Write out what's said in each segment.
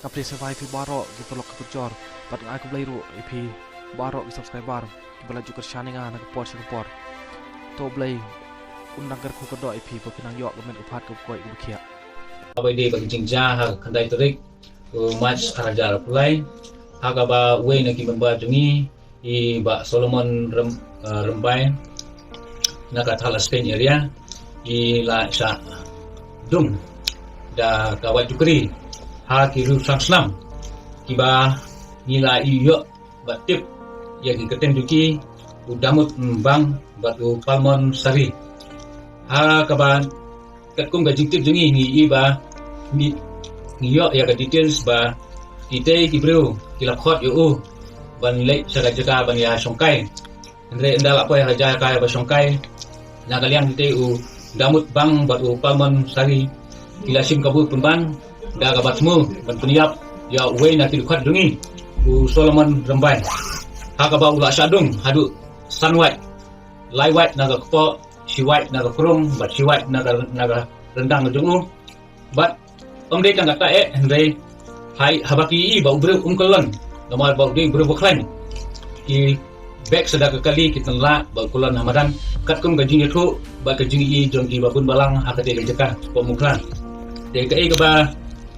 kapri survive pi barok gitu lok kecor pat ngai ku blai ru ip barok di subscriber ki bala juga shaninga na por por to blai undang ker ku kedo ip po pinang yok gamen upat ku koi ku khia abai de bagi jingja ha kandai terik match karajar play haga ba we na ki memba jungi I ba Solomon rembai na ka thala Spain area I la sa dung da kawat jukri ha ki ru sang kiba nila iyo batip ya ki keten juki udamut bang batu palmon sari ha kaban kat kum ga jingtip jungi ni iba ni yo ya ka details ba ite ki bro kilap khot yo ban le sa jaga ban ya songkai andre ndal apa ya haja ka ba songkai na kalian ite u damut bang batu palmon sari kilasim kabu pemban da gabatmu ban peniap ya we na ki khot dungi u Solomon rembai ha ka ba ula sadung hadu sunlight light white naga ko si white naga krong but si white naga rendang jungu but de tang kata andre hai habaki I ba ubru umkolon nomor ba de ubru boklan ki back sedaka kali kita la ba kulon hamadan kat kum gajing itu ba gajing I jongki ba pun balang hakate lejaka pemuklan de ka ba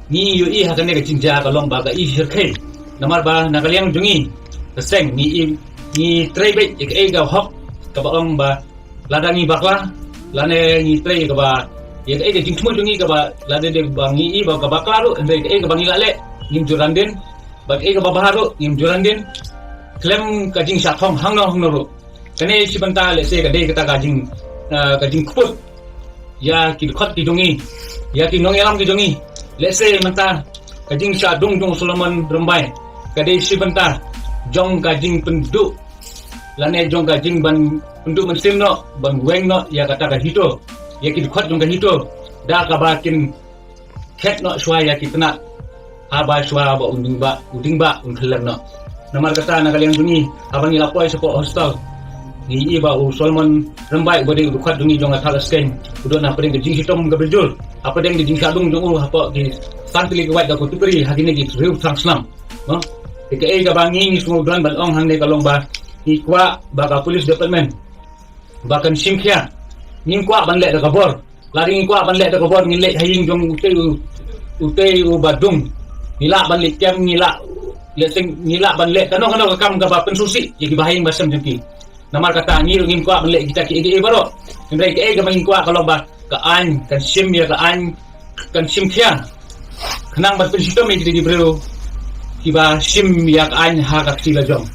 ni yu I hakane gajing ja kalong ba ka I sirkai nomor ba nakaliang jungi keseng ni tray baik ga hok ka ba ong ba ladangi bakla lane ni tray ka ba ya ka jing semua jungi ka ba lade de bangi I ba ka bakla ru ndai ka ga bangi lale nim jurandin ba ka ba baharu nim jurandin klem ka jing sathong hangno ru kane si banta le se ka de ka jing kuput ya ki khot ki jungi ya ki nong yalam ki jungi le se manta ka jing sa dung Solomon rembai ka de si banta jong ka jing penduduk lane jong ka jing ban penduduk muslim no ban weng no ya kata ka hito ya ki khot jong ka hito da ka bakin ket no shwa ya ki tena aba shwa ba unding ba unkhalan no namar kata na kalian bunyi abang ni lapoi sepo hostel ni iba u Solomon rembai bode u khot dungi jong ka thala sken udo na pring jing hitom ga bejul apa deng jing sadung jong u apa di santli ka wait da ko tupri hagine ki riu translam no ke ga bangi ni semua bulan ban ong hang de kalong ba ikwa baka police department bakan simkhia ngingkwa ban le da kabor lari ngingkwa ban le da kabor ngile haying jong utei u badung nila ban le tiam nila le sing nila ban le kanong ka kam ka ba pensusi jadi bahaying basam jengki namar kata ngingkwa ban le kita ki baro ndai ke ga ngingkwa kalau ba ka an kan sim ya ka an kan simkhia kenang ban pensusi me jadi bro kiba sim yak an ha ka sila jong